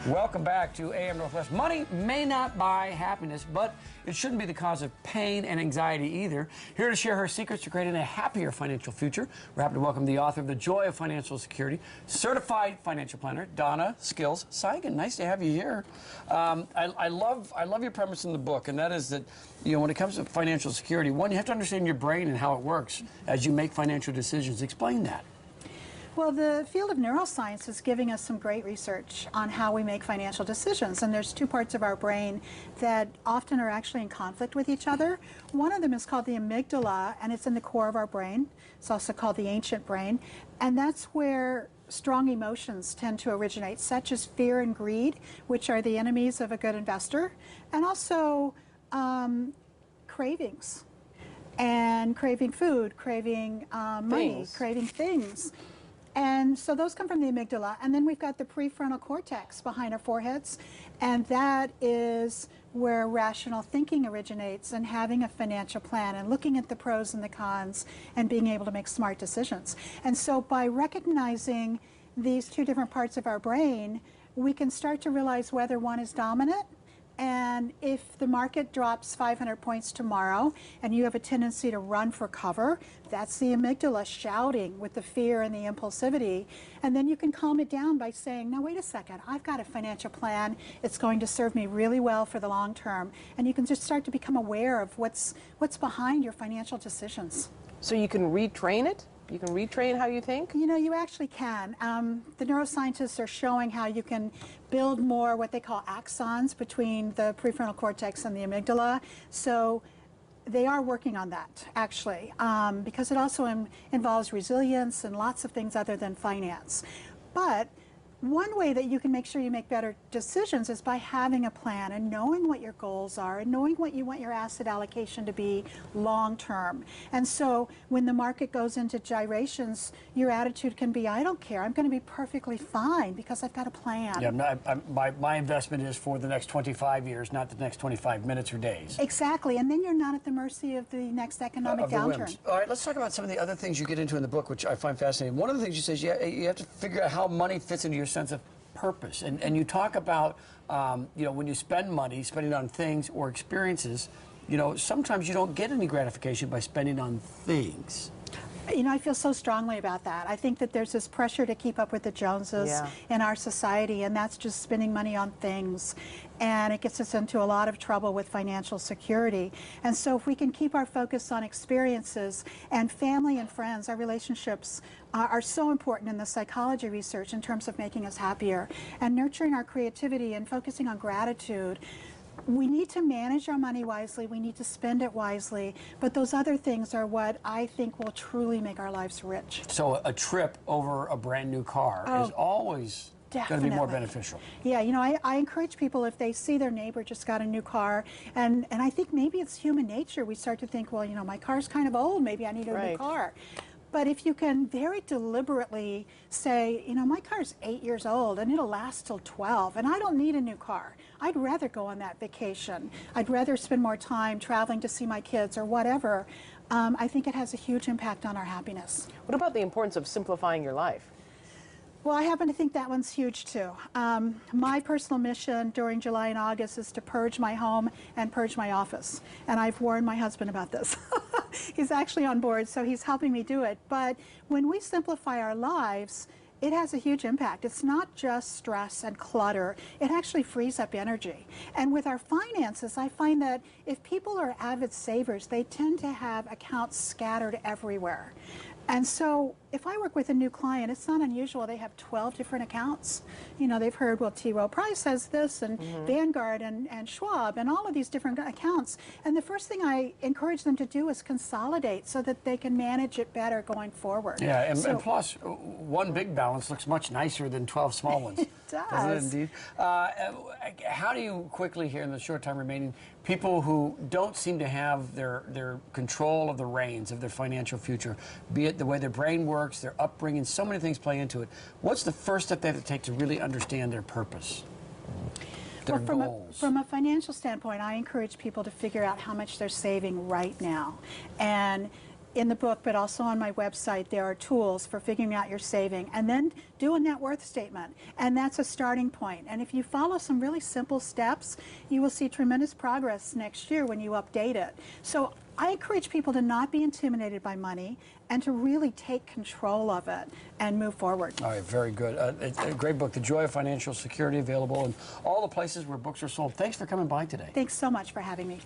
Welcome back to AM Northwest. Money may not buy happiness, but it shouldn't be the cause of pain and anxiety either. Here to share her secrets to creating a happier financial future, we're happy to welcome the author of The Joy of Financial Security, certified financial planner, Donna Skeels. Cygan, nice to have you here. I love your premise in the book, and that is that, you know, when it comes to financial security, one, you have to understand your brain and how it works as you make financial decisions. Explain that. Well, the field of neuroscience is giving us some great research on how we make financial decisions. And there's two parts of our brain that often are actually in conflict with each other. One of them is called the amygdala, and it's in the core of our brain. It's also called the ancient brain. And that's where strong emotions tend to originate, such as fear and greed, which are the enemies of a good investor, and also cravings, and craving food, craving money, craving things. And so those come from the amygdala. And then we've got the prefrontal cortex behind our foreheads. And that is where rational thinking originates, and having a financial plan and looking at the pros and the cons and being able to make smart decisions. And so by recognizing these two different parts of our brain, we can start to realize whether one is dominant. And if the market drops 500 points tomorrow and you have a tendency to run for cover, that's the amygdala shouting with the fear and the impulsivity. And then you can calm it down by saying, now wait a second, I've got a financial plan. It's going to serve me really well for the long term. And you can just start to become aware of what's behind your financial decisions. So you can retrain it? You can retrain how you think? You know, you actually can. The neuroscientists are showing how you can build more what they call axons between the prefrontal cortex and the amygdala. So they are working on that, actually, because it also involves resilience and lots of things other than finance. But one way that you can make sure you make better decisions is by having a plan and knowing what your goals are and knowing what you want your asset allocation to be long term. And so when the market goes into gyrations, your attitude can be, I don't care, I'm going to be perfectly fine because I've got a plan. Yeah, my investment is for the next 25 years, not the next 25 minutes or days. Exactly, and then you're not at the mercy of the next economic downturn. All right, let's talk about some of the other things you get into in the book, which I find fascinating. One of the things you say is you have to figure out how money fits into your sense of purpose, and you talk about you know, when you spend money, spending on things or experiences, you know, sometimes you don't get any gratification by spending on things. You know, I feel so strongly about that. I think that there's this pressure to keep up with the Joneses in our society, and that's just spending money on things. And it gets us into a lot of trouble with financial security. And so if we can keep our focus on experiences and family and friends, our relationships are so important in the psychology research in terms of making us happier and nurturing our creativity and focusing on gratitude. We need to manage our money wisely, we need to spend it wisely, but those other things are what I think will truly make our lives rich. So a trip over a brand new car is always going to be more beneficial. Yeah, you know, I encourage people, if they see their neighbor just got a new car, and I think maybe it's human nature, we start to think, well, you know, my car's kind of old, maybe I need a new car. But if you can very deliberately say, you know, my car's 8 years old and it'll last till 12 and I don't need a new car. I'd rather go on that vacation. I'd rather spend more time traveling to see my kids or whatever. I think it has a huge impact on our happiness. What about the importance of simplifying your life? Well, I happen to think that one's huge too. My personal mission during July and August is to purge my home and purge my office. And I've warned my husband about this. He's actually on board, so he's helping me do it. But when we simplify our lives, it has a huge impact. It's not just stress and clutter. It actually frees up energy. And with our finances, I find that if people are avid savers, they tend to have accounts scattered everywhere. And so if I work with a new client, it's not unusual. They have 12 different accounts. You know, they've heard, well, T. Rowe Price has this, and Vanguard and Schwab, and all of these different accounts. And the first thing I encourage them to do is consolidate so that they can manage it better going forward. Yeah, and plus, one big balance looks much nicer than 12 small ones. It does. Doesn't it indeed? How do you quickly, here in the short time remaining, people who don't seem to have their control of the reins of their financial future, be it the way their brain works, their upbringing, so many things play into it. What's the first step they have to take to really understand their purpose, their goals? From a financial standpoint, I encourage people to figure out how much they're saving right now. And in the book, but also on my website, there are tools for figuring out your saving, and then do a net worth statement, and that's a starting point. And if you follow some really simple steps, you will see tremendous progress next year when you update it. So I encourage people to not be intimidated by money and to really take control of it and move forward. All right, very good. It's a great book, The Joy of Financial Security, available in all the places where books are sold. Thanks for coming by today. Thanks so much for having me.